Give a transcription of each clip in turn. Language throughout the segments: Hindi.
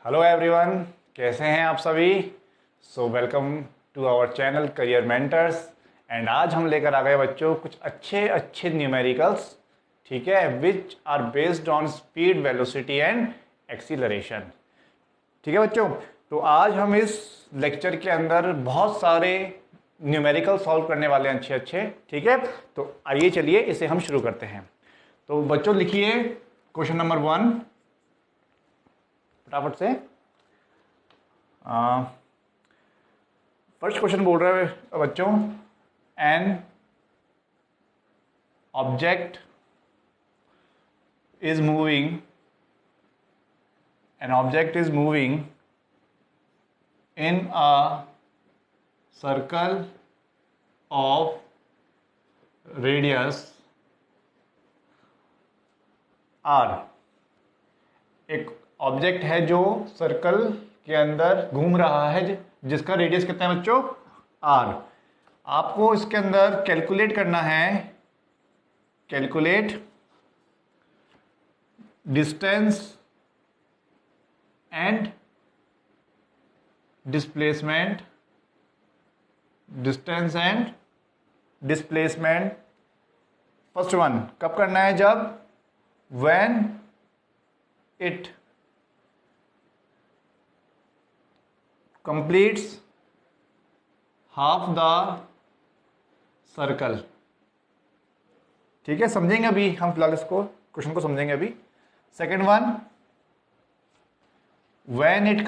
हेलो एवरीवन, कैसे हैं आप सभी। Welcome to our channel Career Mentors. And आज हम लेकर आ गए बच्चों कुछ अच्छे अच्छे न्यूमेरिकल्स, ठीक है, which are based on speed, velocity and acceleration. ठीक है बच्चों, तो आज हम इस लेक्चर के अंदर बहुत सारे न्यूमेरिकल सॉल्व करने वाले हैं अच्छे अच्छे। ठीक है, तो आइए चलिए इसे हम शुरू करते हैं। तो बच्चों लिखिए क्वेश्चन नंबर 1 फटाफट से। फर्स्ट क्वेश्चन बोल रहे हैं बच्चों, an object is moving, an object is moving in a circle of radius R. एक ऑब्जेक्ट है जो सर्कल के अंदर घूम रहा है, जिसका रेडियस कितना है बच्चों, आर। आपको इसके अंदर कैलकुलेट करना है, calculate distance and displacement, distance and displacement. First one कब करना है, जब when it completes half the circle। ठीक है, समझेंगे अभी हम फिलहाल इसको, क्वेश्चन को समझेंगे अभी। Second one, when it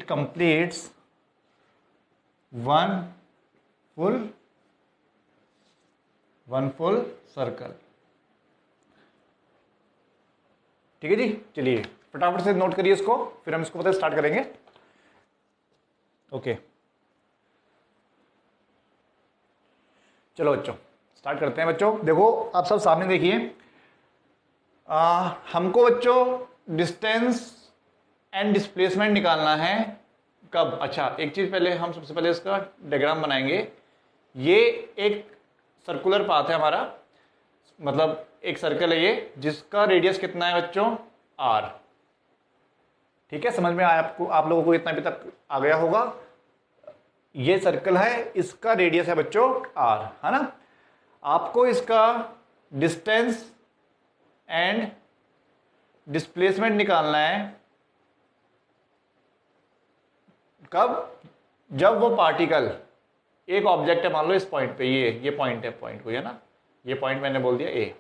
completes one full circle। ठीक है जी, चलिए फटाफट से नोट करिए इसको, फिर हम इसको पता स्टार्ट करेंगे। ओके, चलो बच्चों स्टार्ट करते हैं। बच्चों देखो, आप सब सामने देखिए, हमको बच्चों डिस्टेंस एंड डिस्प्लेसमेंट निकालना है। कब? अच्छा, एक चीज पहले हम सबसे पहले इसका डायग्राम बनाएंगे। ये एक सर्कुलर पाथ है हमारा, मतलब एक सर्कल है ये, जिसका रेडियस कितना है बच्चों, आर। ठीक है, समझ में आया आपको, आप लोगों को इतना अभी तक आ गया होगा। ये सर्कल है, इसका रेडियस है बच्चों आर, है ना। आपको इसका डिस्टेंस एंड डिस्प्लेसमेंट निकालना है। कब? जब वो पार्टिकल, एक ऑब्जेक्ट है मान लो इस पॉइंट पे, ये पॉइंट है, पॉइंट को है ना, ये पॉइंट मैंने बोल दिया ए।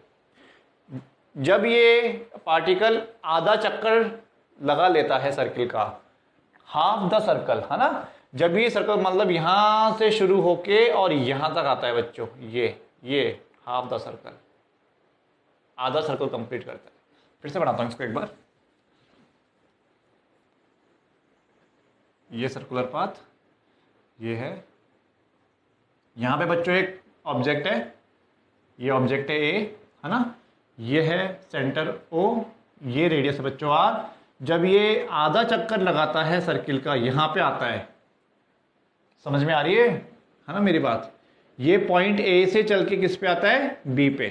जब ये पार्टिकल आधा चक्कर लगा लेता है सर्किल का, हाफ द सर्कल, है ना। जब ये सर्कल मतलब यहां से शुरू होके और यहां तक आता है बच्चों, ये हाफ द सर्कल, आधा सर्कल कंप्लीट करता है। फिर से बनाता हूं इसको एक बार। ये सर्कुलर पाथ ये है, यहां पे बच्चों एक ऑब्जेक्ट है, ये ऑब्जेक्ट है ए, है ना। ये है सेंटर ओ, ये रेडियस है बच्चों आर। जब ये आधा चक्कर लगाता है सर्किल का, यहां पे आता है, समझ में आ रही है ना मेरी बात। ये पॉइंट ए से चल के किस पे आता है, बी पे।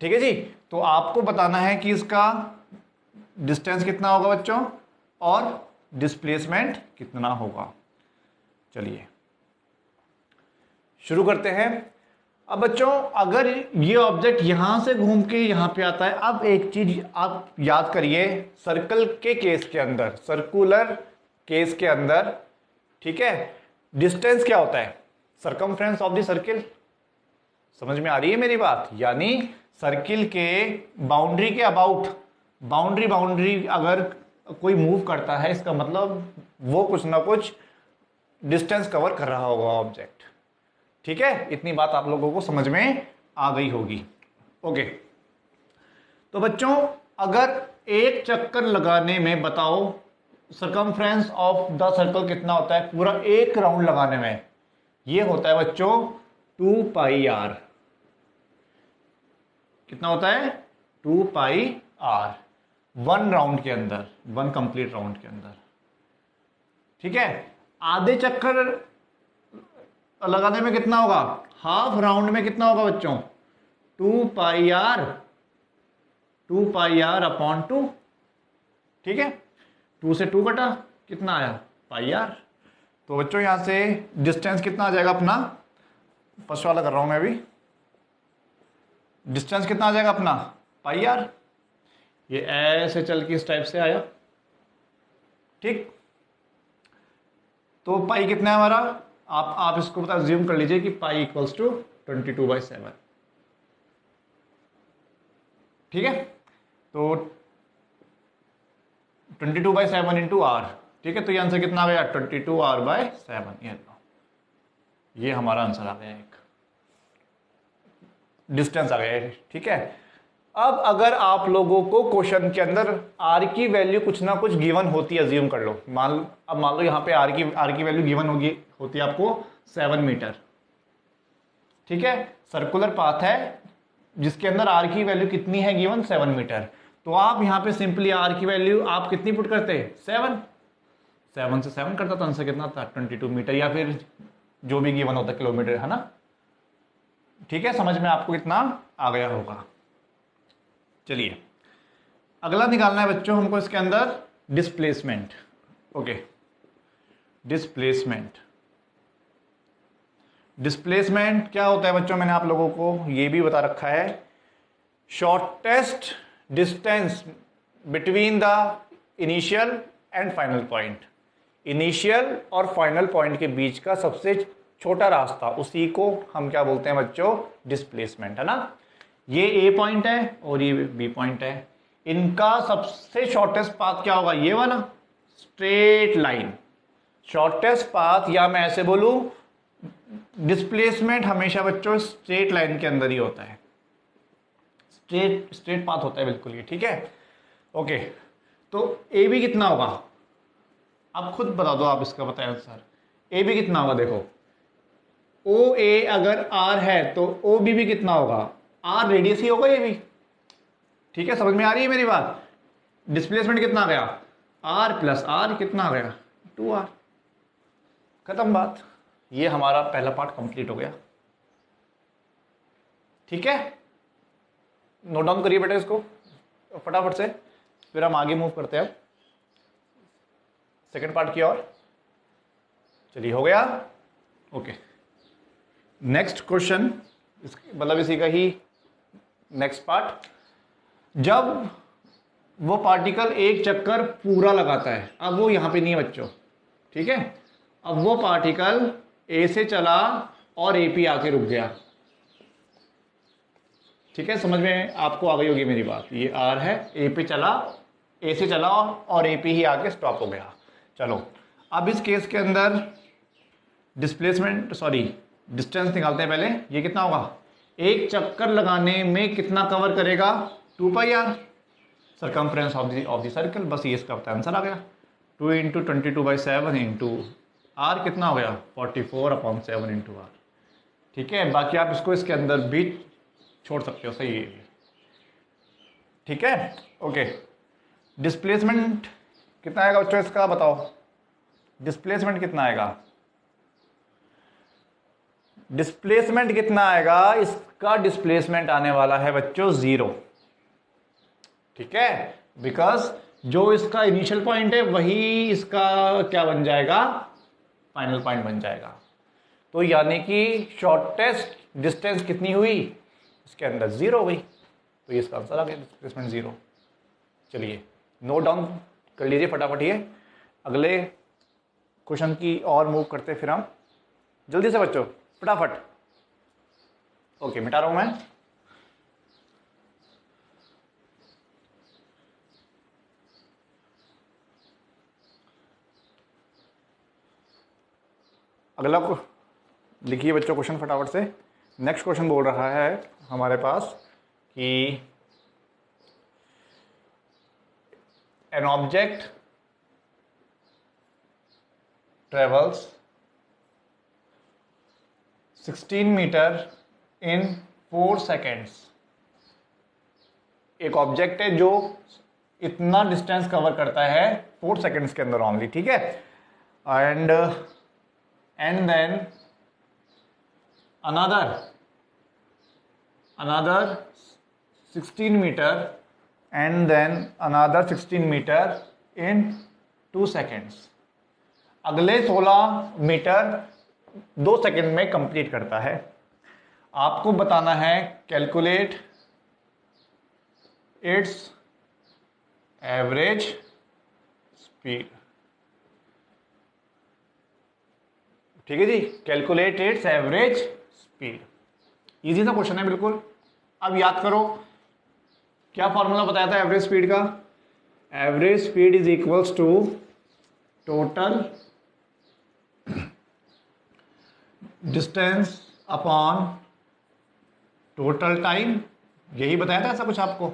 ठीक है जी, तो आपको बताना है कि इसका डिस्टेंस कितना होगा बच्चों और डिस्प्लेसमेंट कितना होगा। चलिए शुरू करते हैं। अब बच्चों अगर ये ऑब्जेक्ट यहां से घूम के यहां पे आता है, अब एक चीज आप याद करिए, सर्कल के केस के अंदर, सर्कुलर केस के अंदर, ठीक है, डिस्टेंस क्या होता है, सरकमफ्रेंस ऑफ द सर्किल। समझ में आ रही है मेरी बात। यानी सर्किल के बाउंड्री के अबाउट, बाउंड्री अगर कोई मूव करता है, इसका मतलब वो कुछ ना कुछ डिस्टेंस कवर कर रहा होगा ऑब्जेक्ट। ठीक है, इतनी बात आप लोगों को समझ में आ गई होगी। ओके, तो बच्चों अगर एक चक्कर लगाने में, बताओ सरकमफ्रेंस ऑफ द सर्कल कितना होता है, पूरा एक राउंड लगाने में ये होता है बच्चों 2 पाई आर। कितना होता है, 2 पाई आर, वन राउंड के अंदर, वन कंप्लीट राउंड के अंदर। ठीक है, आधे चक्कर लगाने में कितना होगा, हाफ राउंड में कितना होगा बच्चों, 2 पाई आर 2πr/2। ठीक है, 2 से 2 कटा, कितना आया πr। तो बच्चों यहां से डिस्टेंस कितना आ जाएगा अपना, फर्स्ट वाला कर रहा हूं मैं अभी, डिस्टेंस कितना आ जाएगा अपना πr। ये ऐसे चल के इस टाइप से आया, ठीक। तो पाई कितना है हमारा, आप इसको बता ज्यूम कर लीजिए कि पाई इक्वल्स टू 22/7। ठीक है, तो 22/7 इंटू आर। ठीक है, तो ये आंसर कितना आ गया 22r/7। ये हमारा आंसर आ गया, एक डिस्टेंस आ गया है। ठीक है, अब अगर आप लोगों को क्वेश्चन के अंदर आर की वैल्यू कुछ ना कुछ गिवन होती है, अज्यूम कर लो, मान लो यहाँ पे आर की वैल्यू गिवन होती है आपको 7 मीटर। ठीक है, सर्कुलर पाथ है जिसके अंदर आर की वैल्यू कितनी है गिवन 7 मीटर। तो आप यहाँ पे सिंपली आर की वैल्यू आप कितनी पुट करते, 7 से 7 करता तो आंसर कितना था 22 मीटर, या फिर जो भी गिवन होता किलोमीटर, है ना। ठीक है, समझ में आपको कितना आ गया होगा। चलिए अगला निकालना है बच्चों हमको इसके अंदर डिस्प्लेसमेंट। ओके, डिस्प्लेसमेंट क्या होता है बच्चों, मैंने आप लोगों को ये भी बता रखा है, shortest distance between the initial and final point. Initial और फाइनल पॉइंट के बीच का सबसे छोटा रास्ता, उसी को हम क्या बोलते हैं बच्चों, डिस्प्लेसमेंट, है ना। ये ए पॉइंट है और ये बी पॉइंट है, इनका सबसे शॉर्टेस्ट पाथ क्या होगा, ये वाला स्ट्रेट लाइन। शॉर्टेस्ट पाथ, या मैं ऐसे बोलूं डिस्प्लेसमेंट हमेशा बच्चों स्ट्रेट लाइन के अंदर ही होता है, स्ट्रेट पाथ होता है बिल्कुल ये। ठीक है, ओके, तो ए बी कितना होगा, आप खुद बता दो, आप इसका बताएं आंसर। ए बी कितना होगा, देखो ओ ए अगर आर है तो ओ बी भी कितना होगा, आर रेडियस ही होगा ये भी। ठीक है, समझ में आ रही है मेरी बात। डिस्प्लेसमेंट कितना आ गया, आर प्लस आर कितना आ गया 2r। खत्म बात, ये हमारा पहला पार्ट कंप्लीट हो गया। ठीक है, नोट डाउन करिए बेटा इसको फटाफट से, फिर हम आगे मूव करते हैं सेकंड पार्ट की ओर। चलिए हो गया, ओके। नेक्स्ट क्वेश्चन, मतलब इसी का ही नेक्स्ट पार्ट, जब वो पार्टिकल एक चक्कर पूरा लगाता है, अब वो यहां पे नहीं है बच्चों। ठीक है, अब वो पार्टिकल ए से चला और ए पी आके रुक गया। ठीक है, समझ में आपको आ गई होगी मेरी बात। ये आर है, ए पे चला, ए से चला और ए पी ही आके स्टॉप हो गया। चलो अब इस केस के अंदर डिस्टेंस निकालते हैं पहले। ये कितना होगा, एक चक्कर लगाने में कितना कवर करेगा 2πr, circumference of the circle. बस ये इसका आंसर आ गया, 2 × 22/7 इंटू आर कितना हो गया 44/7 इंटू आर। ठीक है, बाकी आप इसको इसके अंदर भी छोड़ सकते हो, सही है। ठीक है, ओके। डिस्प्लेसमेंट कितना आएगा बच्चों इसका, बताओ डिस्प्लेसमेंट कितना आएगा, डिस्प्लेसमेंट कितना आएगा, इसका डिस्प्लेसमेंट आने वाला है बच्चों 0। ठीक है, बिकॉज जो इसका इनिशियल पॉइंट है वही इसका क्या बन जाएगा, फाइनल पॉइंट बन जाएगा। तो यानी कि शॉर्टेस्ट डिस्टेंस कितनी हुई इसके अंदर 0 हुई, तो ये इसका आंसर आ गया डिस्प्लेसमेंट 0। चलिए नोट डाउन कर लीजिए फटाफट, ये अगले क्वेश्चन की और मूव करते फिर हम जल्दी से बच्चों फटाफट। ओके, मिटा रहा हूं मैं। अगला को लिखिए बच्चों क्वेश्चन फटाफट से। नेक्स्ट क्वेश्चन बोल रहा है हमारे पास कि an object travels 16 metre in 4 seconds. एक ऑब्जेक्ट है जो इतना डिस्टेंस कवर करता है 4 सेकेंड्स के अंदर ओनली। ठीक है, and then another 16 meter and then another 16 metre in 2 seconds. अगले 16 मीटर 2 सेकंड में कंप्लीट करता है। आपको बताना है कैलकुलेट इट्स एवरेज स्पीड। ठीक है जी, calculate its average speed. Easy सा क्वेश्चन है बिल्कुल। अब याद करो क्या फॉर्मूला बताया था एवरेज स्पीड का। Average speed is equals to total distance upon total time. यही बताया था ऐसा कुछ आपको,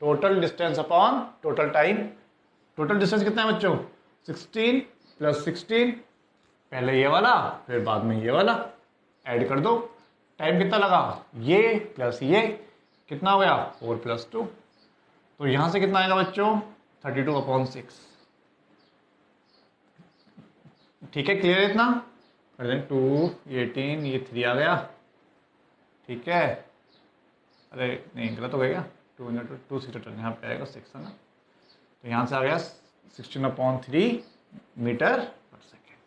total distance upon total time. Total distance कितना है बच्चों, 16 प्लस 16, पहले ये वाला फिर बाद में ये वाला, ऐड कर दो। टाइम कितना लगा, ये प्लस ये कितना हो गया 4 प्लस 2। तो यहां से कितना आएगा बच्चों 32/6। ठीक है, क्लियर है इतना। 2 ये 18 ये 3 आ गया। ठीक है, अरे नहीं गलत हो गया क्या, 2 6 टोटल यहाँ पे आएगा 6 है ना। तो यहाँ से आ गया 16/3 मीटर पर सेकेंड।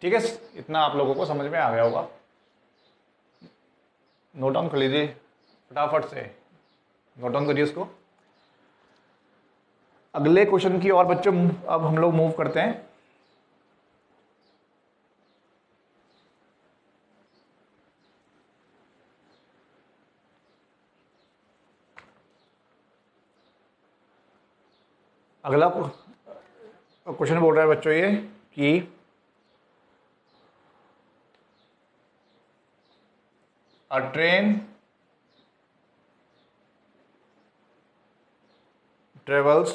ठीक है, इतना आप लोगों को समझ में आ गया होगा। नोट डाउन कर लीजिए फटाफट से, नोट डाउन करिए उसको। अगले क्वेश्चन की और बच्चों अब हम लोग मूव करते हैं। अगला क्वेश्चन बोल रहा है बच्चों ये कि a train travels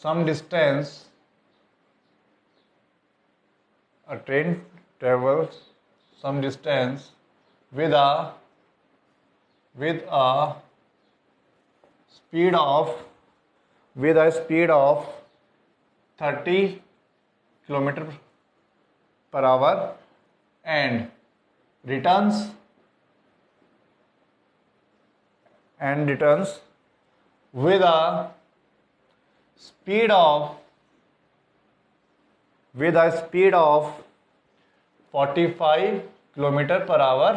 some distance. A train travels some distance with a speed of 30 kilometer per hour and returns with a speed of 45 kilometre per hour.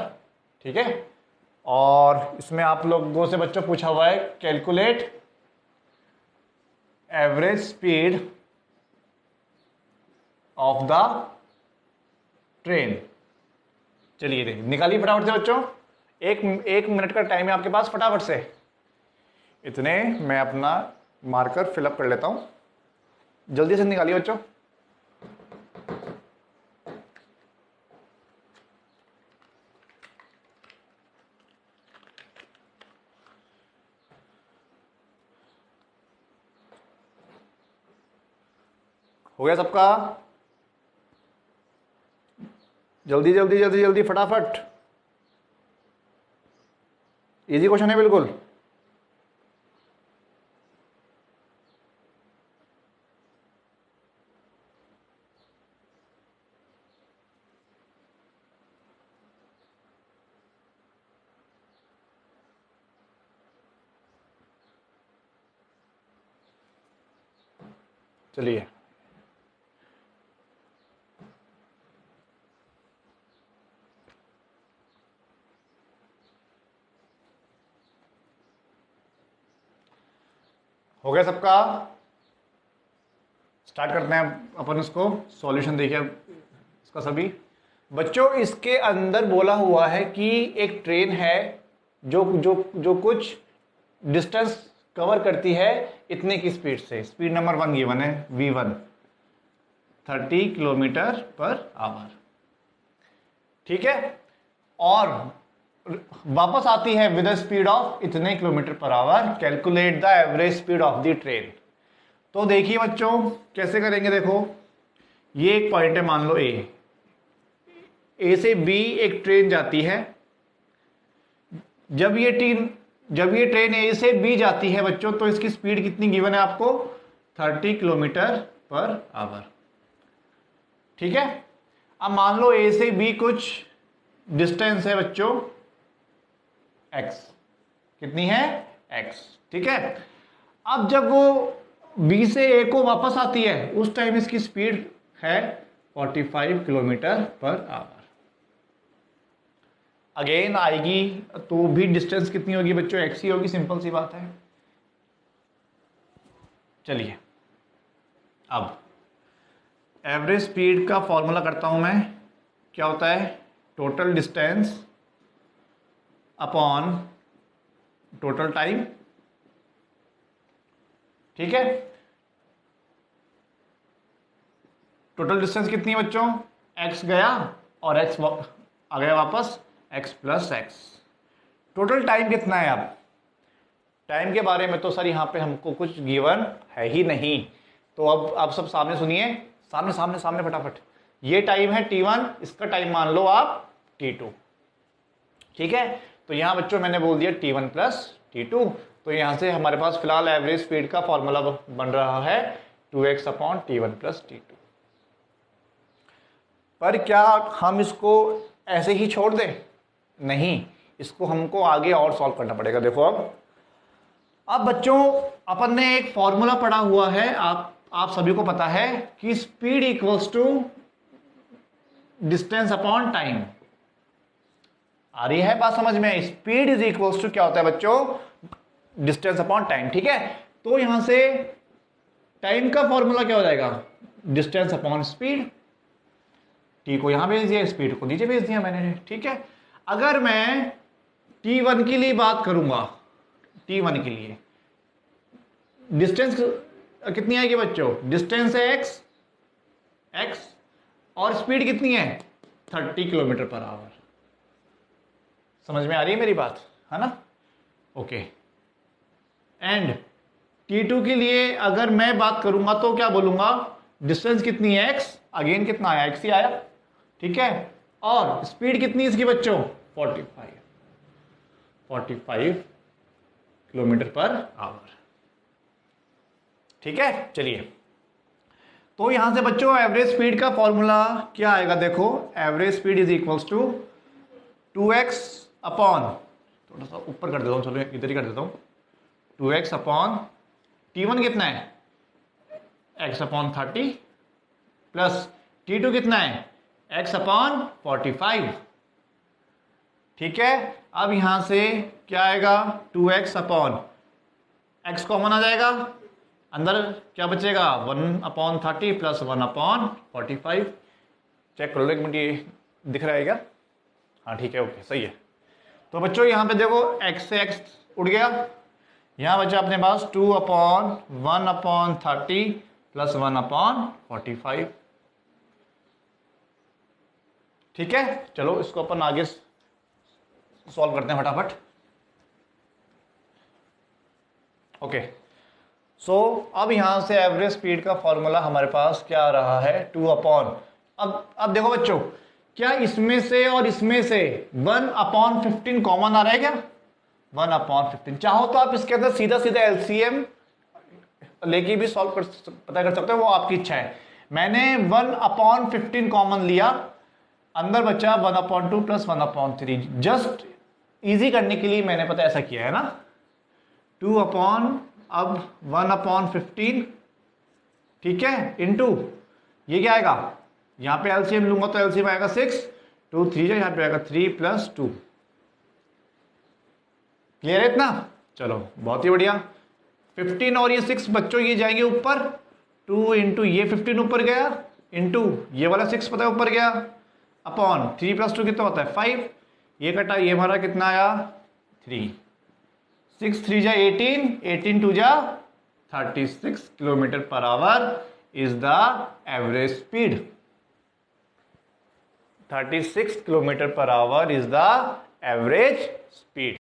ठीक है, और इसमें आप लोगों से बच्चों पूछा हुआ है calculate average speed of the train. चलिए निकालिए फटाफट से बच्चों, एक मिनट का टाइम है आपके पास, फटाफट से। इतने मैं अपना मार्कर फिलअप कर लेता हूं, जल्दी से निकालिए बच्चों। हो गया सबका, जल्दी जल्दी जल्दी जल्दी फटाफट। इजी क्वेश्चन है बिल्कुल। चलिए हो गया सबका, स्टार्ट करते हैं अपन इसको। सॉल्यूशन देखिए इसका सभी बच्चों। इसके अंदर बोला हुआ है कि एक ट्रेन है जो जो जो कुछ डिस्टेंस कवर करती है इतने की स्पीड से। स्पीड नंबर 1 गिवन है v1 30 किलोमीटर पर आवर। ठीक है, और वापस आती है विद स्पीड ऑफ इतने kilometre per hour. Calculate the average speed of the train. तो देखिए बच्चों कैसे करेंगे, देखो ये एक पॉइंट है, मान लो ए से बी एक ट्रेन जाती है। जब ये ट्रेन ए से बी जाती है बच्चों, तो इसकी स्पीड कितनी गिवन है आपको 30 किलोमीटर पर आवर। ठीक है, अब मान लो ए से बी कुछ डिस्टेंस है बच्चों x, कितनी है x, ठीक है। अब जब वो b से a को वापस आती है उस टाइम इसकी स्पीड है 45 किलोमीटर पर आवर। अगेन आएगी तो भी डिस्टेंस कितनी होगी बच्चों, x ही होगी, सिंपल सी बात है। चलिए अब एवरेज स्पीड का फॉर्मूला करता हूं मैं, क्या होता है, total distance upon total time, ठीक है। टोटल डिस्टेंस कितनी है बच्चों, x गया और x आ गया वापस, x plus x. Total time कितना है। अब टाइम के बारे में तो सर यहाँ पे हमको कुछ गिवन है ही नहीं, तो अब आप सब सामने सुनिए, सामने सामने सामने फटाफट। ये टाइम है t1, इसका टाइम मान लो आप t2, ठीक है। तो यहाँ बच्चों मैंने बोल दिया t1 प्लस t2, तो यहाँ से हमारे पास फिलहाल एवरेज स्पीड का फॉर्मूला बन रहा है 2x upon t1 plus t2। पर क्या हम इसको ऐसे ही छोड़ दें, नहीं, इसको हमको आगे और सॉल्व करना पड़ेगा। देखो अब बच्चों अपन ने एक फॉर्मूला पढ़ा हुआ है, आप सभी को पता है कि speed equals to distance upon time. आ रही है बात समझ में, स्पीड इज इक्वल्स टू क्या होता है बच्चों, डिस्टेंस अपॉन टाइम, ठीक है। तो यहां से टाइम का फॉर्मूला क्या हो जाएगा, डिस्टेंस अपॉन स्पीड। टी को यहां भेज दिया, स्पीड को नीचे भेज दिया मैंने, ठीक है। अगर मैं t1 के लिए बात करूंगा, t1 के लिए डिस्टेंस कितनी आएगी बच्चों, डिस्टेंस है x और स्पीड कितनी है 30 किलोमीटर पर आवर। समझ में आ रही है मेरी बात, है ना, ओके। एंड t2 के लिए अगर मैं बात करूंगा तो क्या बोलूंगा, डिस्टेंस कितनी है x, अगेन कितना आया, x ही आया, ठीक है। और स्पीड कितनी इसकी बच्चों 45 किलोमीटर पर आवर, ठीक है। चलिए तो यहां से बच्चों एवरेज स्पीड का फॉर्मूला क्या आएगा, देखो average speed is equals to 2x upon, थोड़ा सा ऊपर कर देता हूं, चलो इधर ही कर देता हूं, 2x अपॉन t1 कितना है x अपॉन 30 प्लस t2 कितना है x अपॉन 45, ठीक है। अब यहां से क्या आएगा, 2x अपॉन x कॉमन आ जाएगा, अंदर क्या बचेगा 1 अपॉन 30 प्लस 1 अपॉन 45। चेक कर लो एक मिनट, ये दिख रहा है क्या, हाँ ठीक है, ओके सही है। तो बच्चों यहाँ पे देखो x से x उड़ गया, यहाँ बचा अपने पास 2 अपॉन 1 अपॉन 30 प्लस 1 अपॉन 45, ठीक है। चलो इसको अपन आगे सॉल्व करते हैं फटाफट, ओके। सो अब यहां से एवरेज स्पीड का फॉर्मूला हमारे पास क्या आ रहा है, 2 अपॉन, अब देखो बच्चों, क्या इसमें से और इसमें से 1 अपॉन 15 कॉमन आ रहा है क्या, 1 अपॉन 15। चाहो तो आप इसके अंदर सीधा सीधा एलसीएम लेके भी सॉल्व पता कर सकते हो, वो आपकी इच्छा है। मैंने 1 अपॉन 15 कॉमन लिया, अंदर बचा 1 upon 2 plus 1 upon 3, just easy करने के लिए मैंने पता ऐसा किया है ना, 2 अपॉन अब 1 अपॉन 15, ठीक है, इनटू ये क्या आएगा, यहां पे एलसीएम लूंगा तो एलसीएम आएगा 6, 2 3 यहां पे आएगा 3 प्लस 2, क्लियर है इतना, चलो बहुत ही बढ़िया। 15 और ये 6 बच्चों ये जाएंगे ऊपर, 2 इंटू ये 15 ऊपर गया, इंटू ये वाला 6 पता है ऊपर गया, अपॉन 3 प्लस 2 कितना होता है 5, ये कटा, ये हमारा कितना आया 3, 6 3 जा 18, 18 2 जा 36 kilometre per hour is the average speed, 36 kilometre per hour is the average speed.